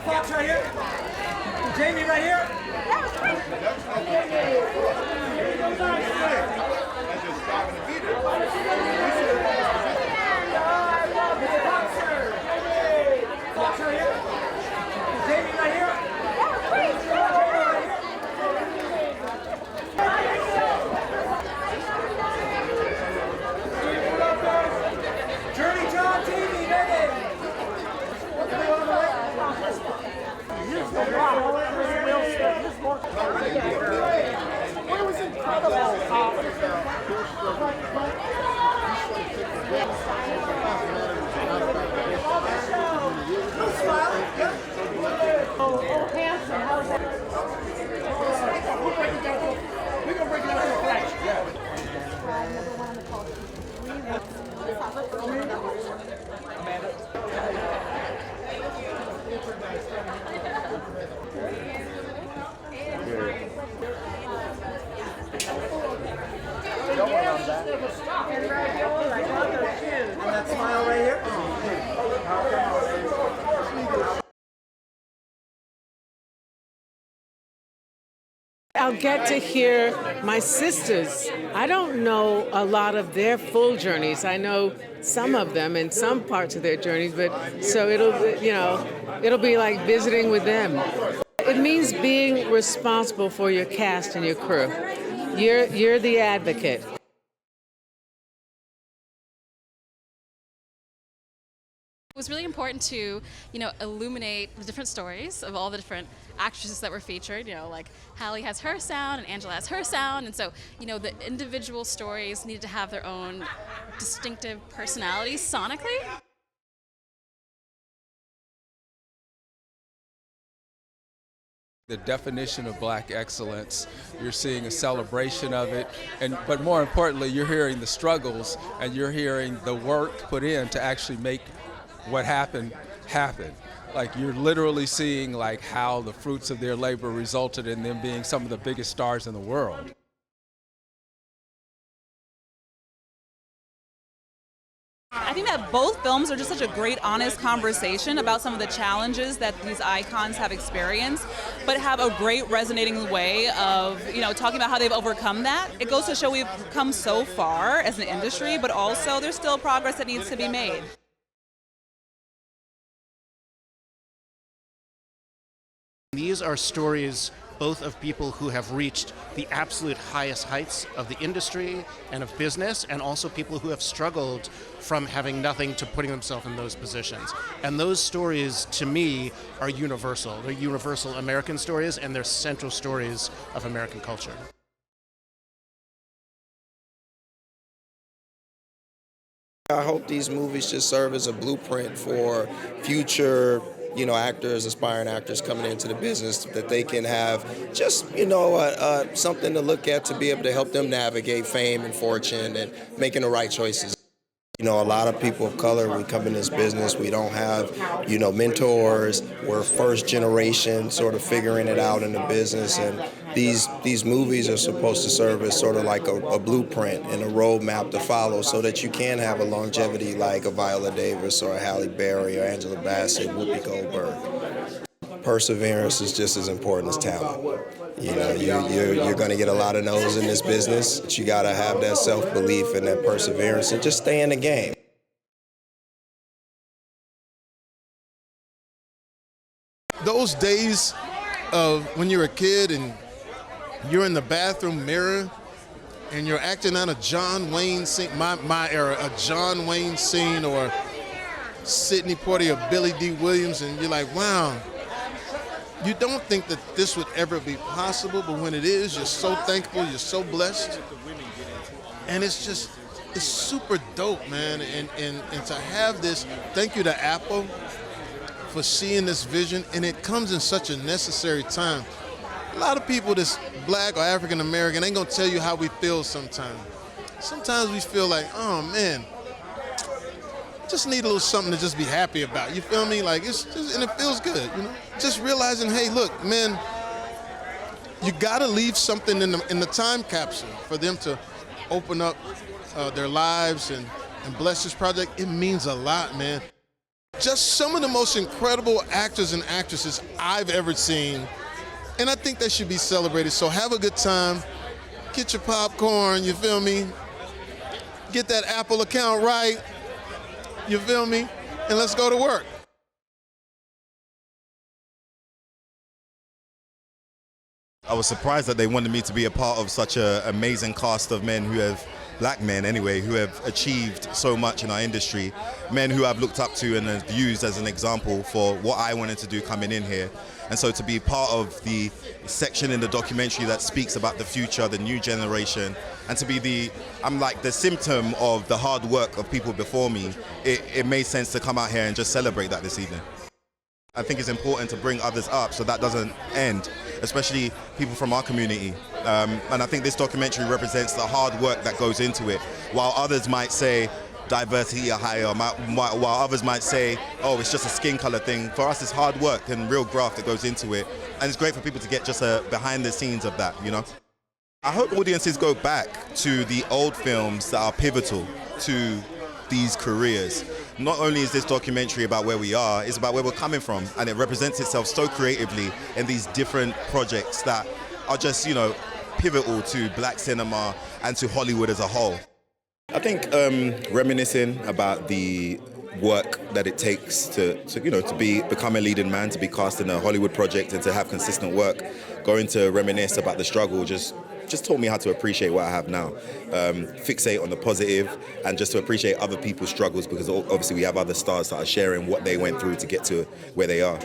Foxx right here. Jamie right here. Foxx right here. Jamie right here. Jurnee, John, TV, Meagan. It was incredible. Oh, handsome. How's that? We're going to break it down real fast. And that smile right here. I'll get to hear my sisters. I don't know a lot of their full journeys. I know some of them and some parts of their journeys, but so it'll be like visiting with them. It means being responsible for your cast and your crew. You're the advocate. It was really important to, illuminate the different stories of all the different actresses that were featured. Like Hallie has her sound and Angela has her sound, and so, the individual stories needed to have their own distinctive personalities sonically. The definition of Black excellence, you're seeing a celebration of it, but more importantly, you're hearing the struggles and you're hearing the work put in to actually make what happened happen. Like you're literally seeing like how the fruits of their labor resulted in them being some of the biggest stars in the world. I think that both films are just such a great, honest conversation about some of the challenges that these icons have experienced, but have a great resonating way of, talking about how they've overcome that. It goes to show we've come so far as an industry, but also there's still progress that needs to be made. These are stories both of people who have reached the absolute highest heights of the industry and of business, and also people who have struggled from having nothing to putting themselves in those positions. And those stories, to me, are universal. They're universal American stories, and they're central stories of American culture. I hope these movies just serve as a blueprint for future actors, aspiring actors coming into the business, that they can have just, something to look at to be able to help them navigate fame and fortune and making the right choices. A lot of people of color, we come in this business, we don't have, mentors. We're first generation sort of figuring it out in the business, and these movies are supposed to serve as sort of like a blueprint and a roadmap to follow so that you can have a longevity like a Viola Davis or a Halle Berry or Angela Bassett, Whoopi Goldberg. Perseverance is just as important as talent. You're going to get a lot of no's in this business, but you got to have that self-belief and that perseverance and just stay in the game. Those days of when you're a kid and you're in the bathroom mirror and you're acting out a John Wayne scene, my era, a John Wayne scene, or Sidney Poitier or Billy D. Williams, and you're like, wow. You don't think that this would ever be possible, but when it is, you're so thankful, you're so blessed. And it's super dope, man. And to have this, thank you to Apple for seeing this vision, and it comes in such a necessary time. A lot of people that's Black or African American ain't gonna tell you how we feel sometimes. Sometimes we feel like, oh man, just need a little something to just be happy about. You feel me? Like and it feels good, Just realizing, hey, look, man, you gotta leave something in the time capsule for them to open up their lives and bless this project. It means a lot, man. Just some of the most incredible actors and actresses I've ever seen, and I think they should be celebrated. So have a good time, get your popcorn, you feel me? Get that Apple account right, you feel me? And let's go to work. I was surprised that they wanted me to be a part of such an amazing cast of men who have, black men anyway, who have achieved so much in our industry, men who I've looked up to and have used as an example for what I wanted to do coming in here. And so to be part of the section in the documentary that speaks about the future, the new generation, and to be I'm like the symptom of the hard work of people before me, it made sense to come out here and just celebrate that this evening. I think it's important to bring others up so that doesn't end, especially people from our community. And I think this documentary represents the hard work that goes into it. While others might say diversity or higher, while others might say, oh, it's just a skin color thing, for us it's hard work and real graft that goes into it. And it's great for people to get just a behind the scenes of that, you know? I hope audiences go back to the old films that are pivotal to these careers. Not only is this documentary about where we are, it's about where we're coming from, and it represents itself so creatively in these different projects that are just, you know, pivotal to black cinema and to Hollywood as a whole. I think reminiscing about the work that it takes to become a leading man, to be cast in a Hollywood project and to have consistent work, going to reminisce about the struggle just taught me how to appreciate what I have now. Fixate on the positive and just to appreciate other people's struggles, because obviously we have other stars that are sharing what they went through to get to where they are.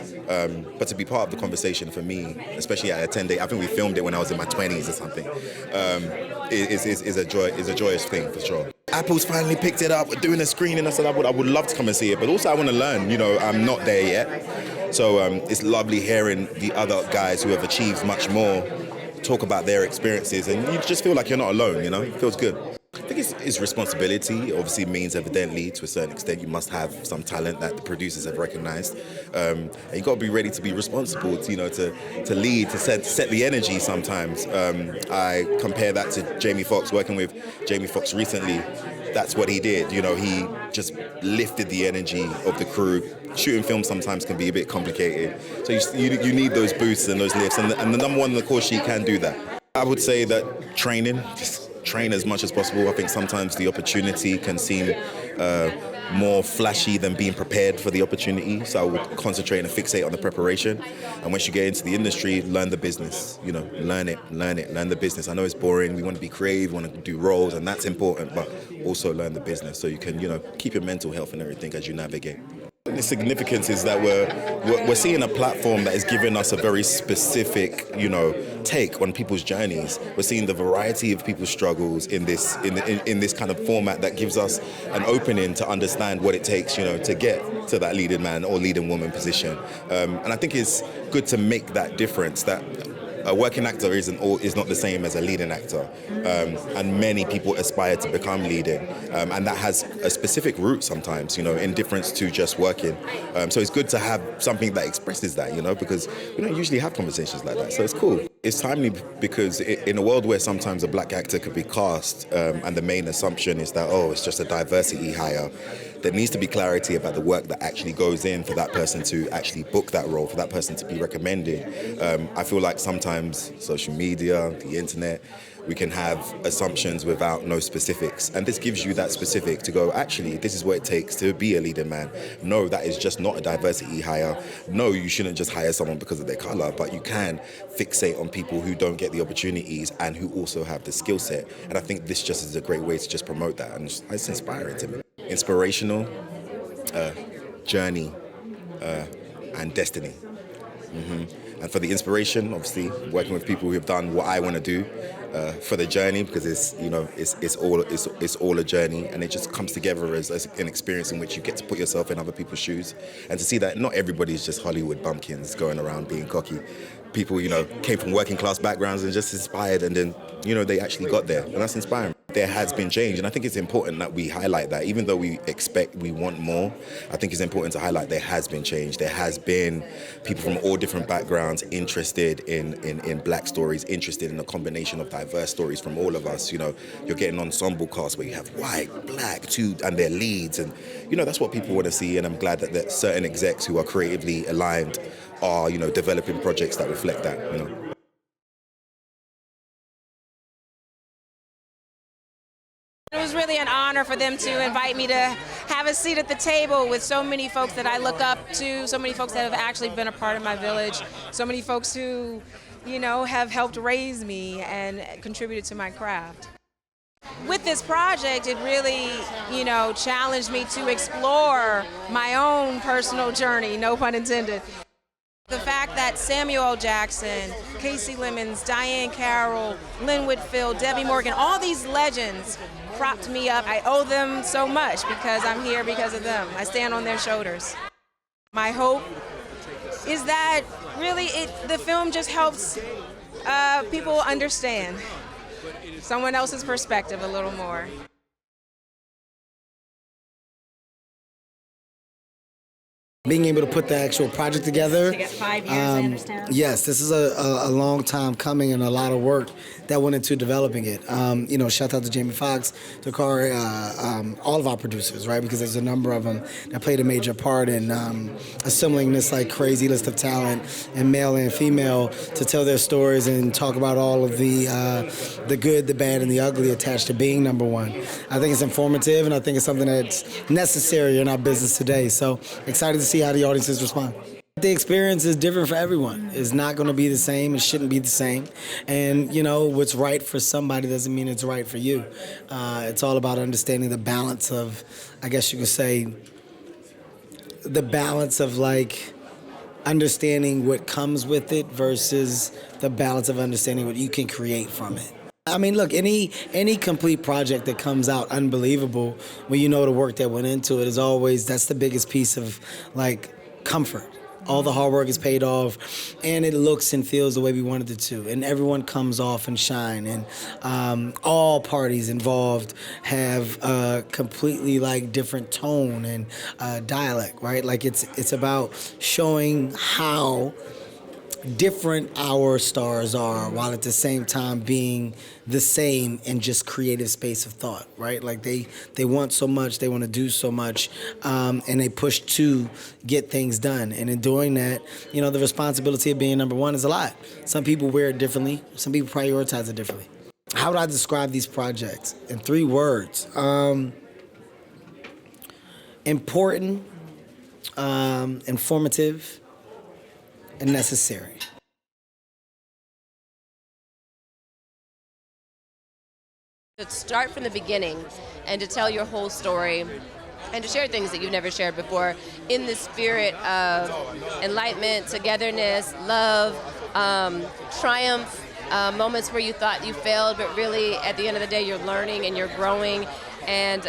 But to be part of the conversation for me, especially at a 10-day, I think we filmed it when I was in my 20s or something, is a joyous thing for sure. Apple's finally picked it up. We're doing a screening. I said I would love to come and see it, but also I want to learn. You know, I'm not there yet. So it's lovely hearing the other guys who have achieved much more talk about their experiences, and you just feel like you're not alone, you know? It feels good. I think it's responsibility. It obviously means, evidently, to a certain extent, you must have some talent that the producers have recognized. And you've got to be ready to be responsible, to lead, to set the energy sometimes. I compare that to Jamie Foxx, working with Jamie Foxx recently. That's what he did. You know, he just lifted the energy of the crew. Shooting film sometimes can be a bit complicated. So you need those boosts and those lifts. And the number one on the call sheet can do that. I would say that training, just train as much as possible. I think sometimes the opportunity can seem more flashy than being prepared for the opportunity. So I would concentrate and fixate on the preparation. And once you get into the industry, learn the business. You know, learn the business. I know it's boring. We want to be creative, we want to do roles, and that's important, but also learn the business so you can, you know, keep your mental health and everything as you navigate. The significance is that we're seeing a platform that is giving us a very specific, you know, take on people's journeys. We're seeing the variety of people's struggles in this kind of format that gives us an opening to understand what it takes, you know, to get to that leading man or leading woman position. And I think it's good to make that difference, that a working actor is not the same as a leading actor, and many people aspire to become leading, and that has a specific route sometimes, you know, in difference to just working. So it's good to have something that expresses that, you know, because we don't usually have conversations like that. So it's cool. It's timely because in a world where sometimes a black actor could be cast, and the main assumption is that, oh, it's just a diversity hire, there needs to be clarity about the work that actually goes in for that person to actually book that role, for that person to be recommended. I feel like sometimes social media, the internet, we can have assumptions without no specifics. And this gives you that specific to go, actually, this is what it takes to be a leading man. No, that is just not a diversity hire. No, you shouldn't just hire someone because of their color, but you can fixate on people who don't get the opportunities and who also have the skill set. And I think this just is a great way to just promote that. And it's inspiring to me. Inspirational, journey, and destiny. And for the inspiration, obviously, working with people who have done what I want to do. For the journey, because it's all a journey, and it just comes together as an experience in which you get to put yourself in other people's shoes, and to see that not everybody is just Hollywood bumpkins going around being cocky. People, you know, came from working class backgrounds and just inspired, and then, you know, they actually got there, and that's inspiring. there has been change, and I think it's important that we highlight that. Even though we want more, I think it's important to highlight there has been change. There has been people from all different backgrounds interested in black stories, interested in a combination of diverse stories from all of us. You know, you're getting ensemble casts where you have white, black, and their leads, and that's what people want to see. And I'm glad that certain execs who are creatively aligned are developing projects that reflect that. It was really an honor for them to invite me to have a seat at the table with so many folks that I look up to, so many folks that have actually been a part of my village, so many folks who, have helped raise me and contributed to my craft. With this project, it really, challenged me to explore my own personal journey, no pun intended. The fact that Samuel L. Jackson, Casey Lemons, Diane Carroll, Lynn Whitfield, Debbie Morgan, all these legends propped me up. I owe them so much because I'm here because of them. I stand on their shoulders. My hope is that really the film just helps people understand someone else's perspective a little more. Being able to put the actual project together. To get 5 years, I understand. Yes, this is a long time coming and a lot of work that went into developing it. Shout out to Jamie Foxx, Datari, all of our producers, right? Because there's a number of them that played a major part in assembling this crazy list of talent, and male and female, to tell their stories and talk about all of the good, the bad, and the ugly attached to being number one. I think it's informative, and I think it's something that's necessary in our business today. So excited to see how the audiences respond. The experience is different for everyone. It's not going to be the same. It shouldn't be the same. And, what's right for somebody doesn't mean it's right for you. It's all about understanding the balance of, I guess you could say, the balance of understanding what comes with it versus the balance of understanding what you can create from it. I mean, look, any complete project that comes out unbelievable when you know the work that went into it is always, that's the biggest piece of comfort. All the hard work is paid off, and it looks and feels the way we wanted it to, and everyone comes off and shine, and all parties involved have a completely different tone and dialect, right? It's about showing how different our stars are, while at the same time being the same in just creative space of thought, right? They want so much, they want to do so much, and they push to get things done. And in doing that, the responsibility of being number one is a lot. Some people wear it differently. Some people prioritize it differently. How would I describe these projects? In 3 words. Important, informative, and necessary. To start from the beginning and to tell your whole story and to share things that you've never shared before in the spirit of enlightenment, togetherness, love, triumph, moments where you thought you failed, but really at the end of the day you're learning and you're growing. And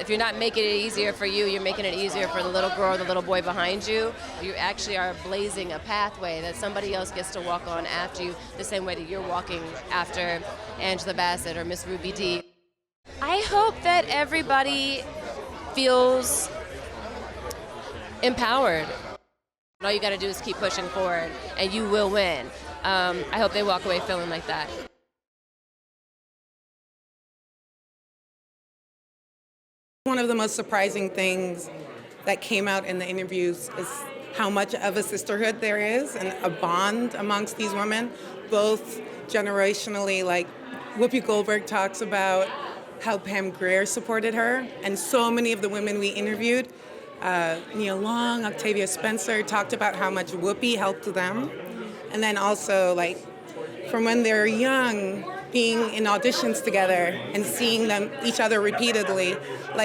if you're not making it easier for you, you're making it easier for the little girl or the little boy behind you. You actually are blazing a pathway that somebody else gets to walk on after you, the same way that you're walking after Angela Bassett or Miss Ruby Dee. I hope that everybody feels empowered. All you got to do is keep pushing forward, and you will win. I hope they walk away feeling like that. One of the most surprising things that came out in the interviews is how much of a sisterhood there is and a bond amongst these women, both generationally. Whoopi Goldberg talks about how Pam Grier supported her, and so many of the women we interviewed, Nia Long, Octavia Spencer, talked about how much Whoopi helped them. And then also, from when they're young, being in auditions together and seeing them each other repeatedly,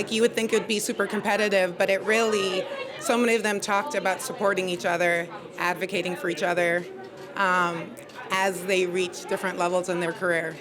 you would think it would be super competitive, but it really, so many of them talked about supporting each other, advocating for each other as they reach different levels in their career.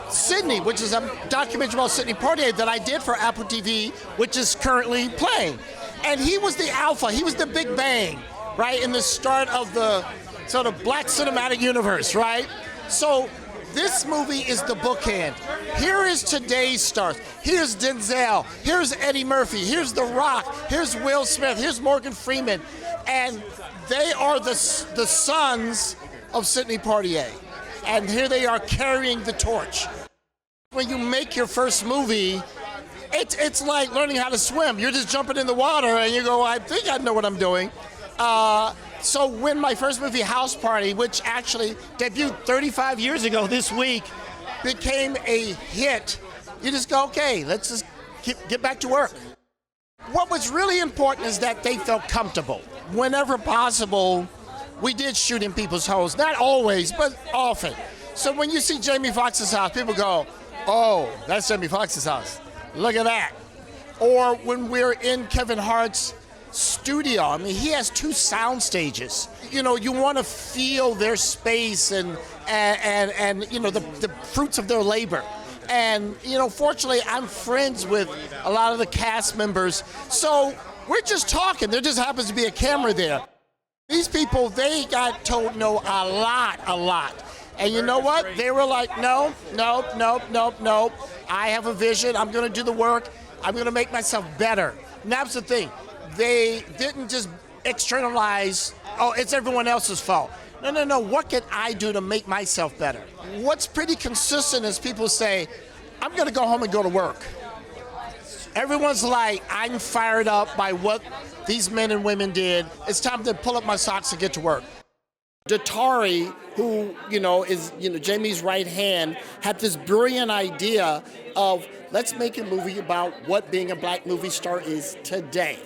Sydney, which is a documentary about Sidney Poitier that I did for Apple TV, which is currently playing. And he was the alpha, he was the big bang, right, in the start of the So the Black Cinematic Universe, right? So this movie is the bookend. Here is today's stars. Here's Denzel. Here's Eddie Murphy. Here's The Rock. Here's Will Smith. Here's Morgan Freeman. And they are the sons of Sidney Poitier. And here they are carrying the torch. When you make your first movie, it's like learning how to swim. You're just jumping in the water and you go, I think I know what I'm doing. So when my first movie, House Party, which actually debuted 35 years ago this week, became a hit, you just go, okay, let's just get back to work. What was really important is that they felt comfortable. Whenever possible, we did shoot in people's homes. Not always, but often. So when you see Jamie Foxx's house, people go, oh, that's Jamie Foxx's house. Look at that. Or when we're in Kevin Hart's studio, I mean, he has 2 sound stages. You know, you want to feel their space and you know, the fruits of their labor. And, you know, fortunately, I'm friends with a lot of the cast members. So we're just talking. There just happens to be a camera there. These people, they got told no a lot. And you know what? They were like, no. I have a vision. I'm going to do the work. I'm going to make myself better. And that's the thing. They didn't just externalize, oh, it's everyone else's fault. No. What can I do to make myself better? What's pretty consistent is people say, I'm going to go home and go to work. Everyone's like, I'm fired up by what these men and women did. It's time to pull up my socks and get to work. Datari, who, is, Jamie's right hand, had this brilliant idea of, let's make a movie about what being a black movie star is today.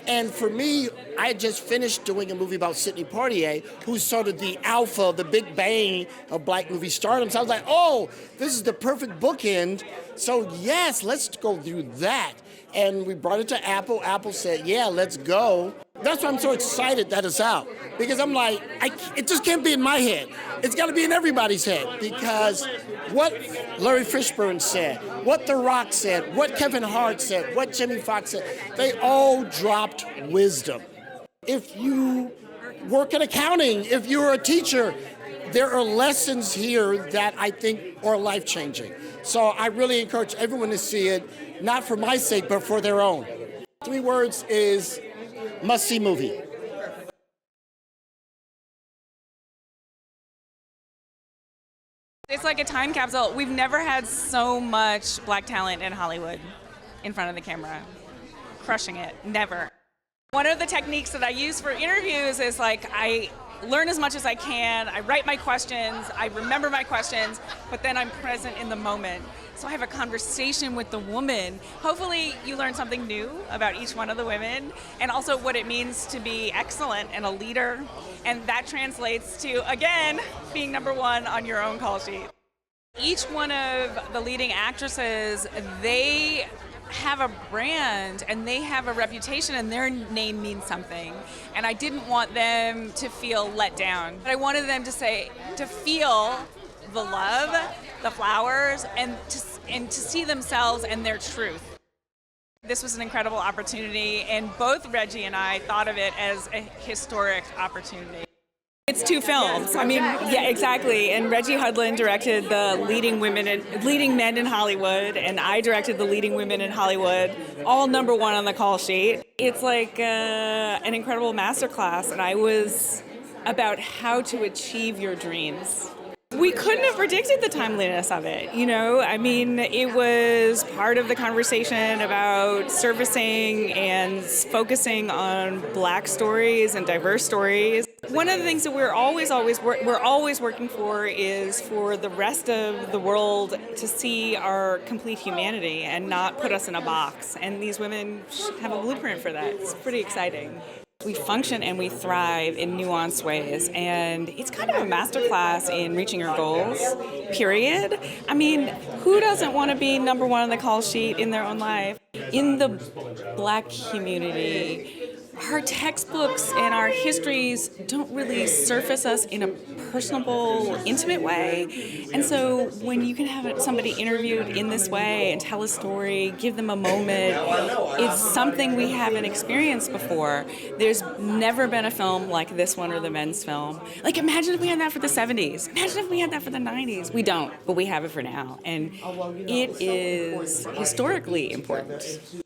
And for me, I just finished doing a movie about Sidney Poitier, who's sort of the alpha, the big bang of black movie stardom. So I was like, oh, this is the perfect bookend. So yes, let's go through that. And we brought it to Apple. Apple said, yeah, let's go. That's why I'm so excited that it's out. Because I'm like, it just can't be in my head. It's got to be in everybody's head. Because what Larry Fishburne said, what The Rock said, what Kevin Hart said, what Jamie Foxx said, they all dropped wisdom. If you work in accounting, if you're a teacher, there are lessons here that I think are life-changing. So I really encourage everyone to see it, not for my sake, but for their own. 3 words is must-see movie. It's like a time capsule. We've never had so much black talent in Hollywood in front of the camera. Crushing it. Never. One of the techniques that I use for interviews is I learn as much as I can, I write my questions, I remember my questions, but then I'm present in the moment. So I have a conversation with the woman. Hopefully you learn something new about each one of the women and also what it means to be excellent and a leader. And that translates to, again, being number 1 on your own call sheet. Each one of the leading actresses, they have a brand and they have a reputation and their name means something. And I didn't want them to feel let down. But I wanted them to feel the love, the flowers, and to see themselves and their truth. This was an incredible opportunity, and both Reggie and I thought of it as a historic opportunity. It's 2 films. I mean, yeah, exactly. And Reggie Hudlin directed the leading men in Hollywood, and I directed the leading women in Hollywood, all number 1 on the call sheet. It's like an incredible masterclass, and I was about how to achieve your dreams. We couldn't have predicted the timeliness of it, I mean, it was part of the conversation about servicing and focusing on black stories and diverse stories. One of the things that we're always working for is for the rest of the world to see our complete humanity and not put us in a box. And these women have a blueprint for that. It's pretty exciting. We function and we thrive in nuanced ways, and it's kind of a masterclass in reaching your goals, period. I mean, who doesn't want to be number 1 on the call sheet in their own life? In the black community, our textbooks and our histories don't really surface us in a personable, intimate way. And so when you can have somebody interviewed in this way and tell a story, give them a moment, it's something we haven't experienced before. There's never been a film like this one or the men's film. Like, imagine if we had that for the 70s. Imagine if we had that for the 90s. We don't, but we have it for now. And it is historically important.